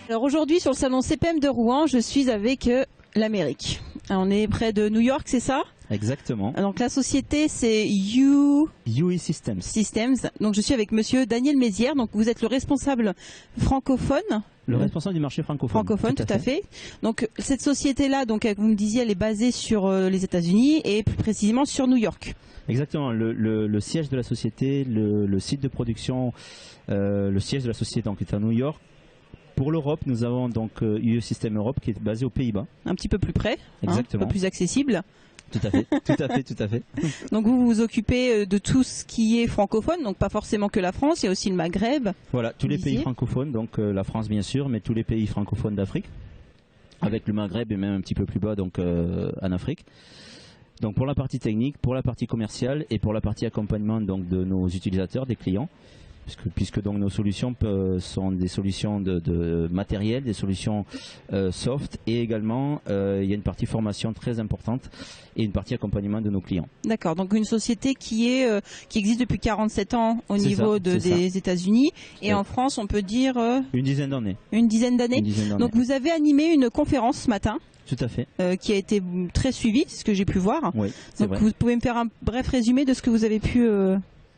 Alors aujourd'hui sur le salon CPM de Rouen, je suis avec l'Amérique. On est près de New York, c'est ça? Exactement. Donc la société c'est UE Systems. Donc je suis avec monsieur Daniel Mézières. Donc vous êtes le responsable francophone. Le responsable du marché francophone. Francophone, tout à fait. Donc cette société-là, donc vous me disiez, elle est basée sur les États-Unis et plus précisément sur New York. Exactement. Le siège de la société, le site de production, le siège de la société donc est à New York. Pour l'Europe, nous avons donc UE System Europe qui est basé aux Pays-Bas. Un petit peu plus près, exactement. Un peu plus accessible. Tout à fait, tout à fait, tout à fait. Donc vous vous occupez de tout ce qui est francophone, donc pas forcément que la France, il y a aussi le Maghreb. Voilà, tous les pays francophones, donc la France bien sûr, mais tous les pays francophones d'Afrique, avec le Maghreb et même un petit peu plus bas donc en Afrique. Donc pour la partie technique, pour la partie commerciale et pour la partie accompagnement donc de nos utilisateurs, des clients. Puisque donc nos solutions sont des solutions de matériel, des solutions soft et également il y a une partie formation très importante et une partie accompagnement de nos clients. D'accord, donc une société qui existe depuis 47 ans au niveau des États-Unis et en France on peut dire une dizaine d'années. Une dizaine d'années. Donc vous avez animé une conférence ce matin. Tout à fait. Qui a été très suivie, c'est ce que j'ai pu voir. Oui, donc vrai. Vous pouvez me faire un bref résumé de ce que vous avez pu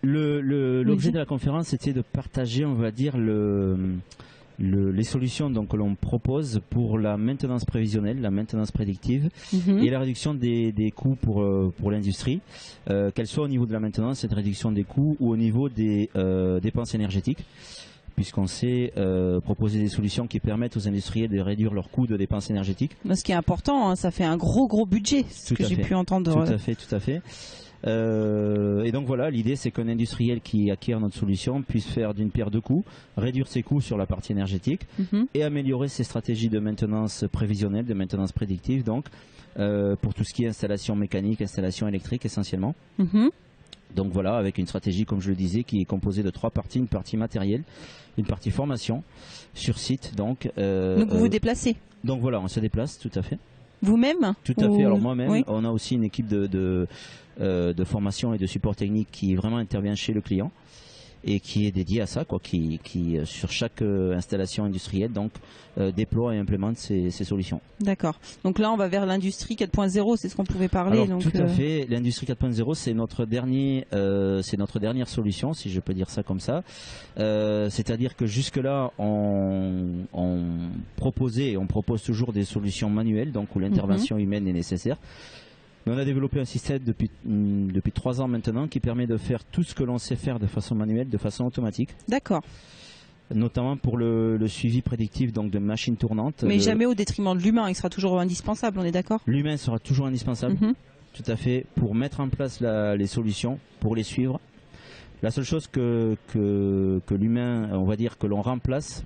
L'objet de la conférence était de partager, on va dire, les solutions donc, que l'on propose pour la maintenance prévisionnelle, la maintenance prédictive et la réduction des coûts pour l'industrie, qu'elle soit au niveau de la maintenance, cette réduction des coûts, ou au niveau des dépenses énergétiques, puisqu'on sait proposer des solutions qui permettent aux industriels de réduire leurs coûts de dépenses énergétiques. Ce qui est important, hein, ça fait un gros budget, ce que j'ai pu entendre. Tout à fait, tout à fait. Et donc voilà, l'idée c'est qu'un industriel qui acquiert notre solution puisse faire d'une pierre deux coups, réduire ses coûts sur la partie énergétique et améliorer ses stratégies de maintenance prévisionnelle, de maintenance prédictive, donc pour tout ce qui est installation mécanique, installation électrique essentiellement. Donc voilà, avec une stratégie, comme je le disais, qui est composée de trois parties, une partie matérielle, une partie formation sur site. Donc vous vous déplacez. Donc voilà, on se déplace, tout à fait. Vous-même? Tout à fait. Alors moi-même, on a aussi une équipe de formation et de support technique qui vraiment intervient chez le client et qui est dédiée à ça, quoi, qui sur chaque installation industrielle donc déploie et implémente ces solutions. D'accord. Donc là, on va vers l'industrie 4.0, c'est ce qu'on pouvait parler. Alors, donc, tout à fait. L'industrie 4.0, c'est notre dernière solution, si je peux dire ça comme ça. C'est-à-dire que jusque-là, on propose toujours des solutions manuelles, donc où l'intervention humaine est nécessaire. Mais on a développé un système depuis 3 ans maintenant qui permet de faire tout ce que l'on sait faire de façon manuelle, de façon automatique. D'accord. Notamment pour le suivi prédictif donc de machines tournantes. Mais jamais au détriment de l'humain, il sera toujours indispensable, on est d'accord? L'humain sera toujours indispensable, tout à fait, pour mettre en place les solutions, pour les suivre. La seule chose que l'humain, on va dire, que l'on remplace,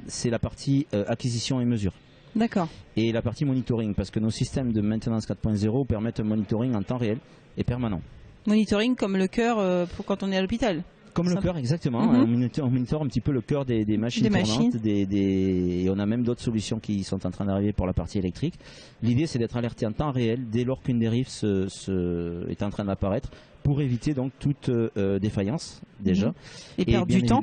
c'est la partie acquisition et mesure. D'accord. Et la partie monitoring, parce que nos systèmes de maintenance 4.0 permettent un monitoring en temps réel et permanent. Monitoring comme le cœur pour quand on est à l'hôpital. Comme le cœur, exactement. On monitor un petit peu le cœur des machines tournantes. Et on a même d'autres solutions qui sont en train d'arriver pour la partie électrique. L'idée, c'est d'être alerté en temps réel dès lors qu'une dérive est en train d'apparaître pour éviter donc toute défaillance déjà. Et perdre du temps.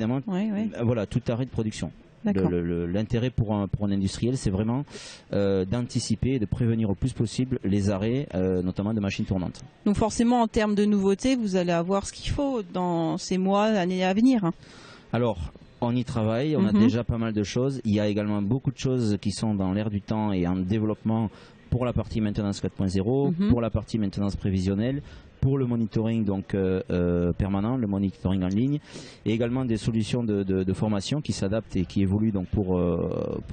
Voilà, tout arrêt de production. L'intérêt pour un industriel, c'est vraiment d'anticiper et de prévenir au plus possible les arrêts, notamment de machines tournantes. Donc forcément, en termes de nouveautés, vous allez avoir ce qu'il faut dans ces mois, années à venir. Alors, on y travaille, on a déjà pas mal de choses. Il y a également beaucoup de choses qui sont dans l'air du temps et en développement pour la partie maintenance 4.0, pour la partie maintenance prévisionnelle, pour le monitoring donc permanent, le monitoring en ligne, et également des solutions de formation qui s'adaptent et qui évoluent donc pour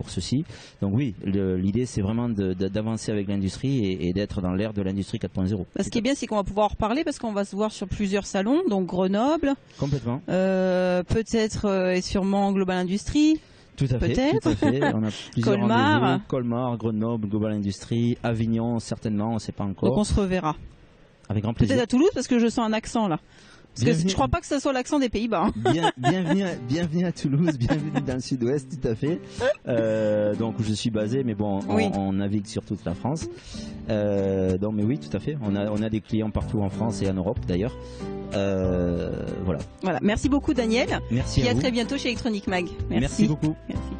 ceci. Donc oui, l'idée c'est vraiment d'avancer avec l'industrie et d'être dans l'ère de l'industrie 4.0. Ce qui est bien, c'est qu'on va pouvoir en reparler parce qu'on va se voir sur plusieurs salons, donc Grenoble, complètement, peut-être et sûrement Global Industrie. Tout à fait, tout à fait. On a plusieurs Colmar, Grenoble, Global Industrie, Avignon certainement, on ne sait pas encore. Donc on se reverra. Avec grand plaisir. Peut-être à Toulouse parce que je sens un accent là. Parce que je crois pas que ce soit l'accent des Pays-Bas. Hein. Bienvenue à Toulouse, bienvenue dans le sud-ouest, tout à fait. Donc je suis basé, mais bon, on navigue sur toute la France. Donc mais oui, tout à fait. On a des clients partout en France et en Europe d'ailleurs. Voilà. Merci beaucoup Daniel. Merci à vous. Et à très bientôt chez Electronic Mag. Merci beaucoup. Merci.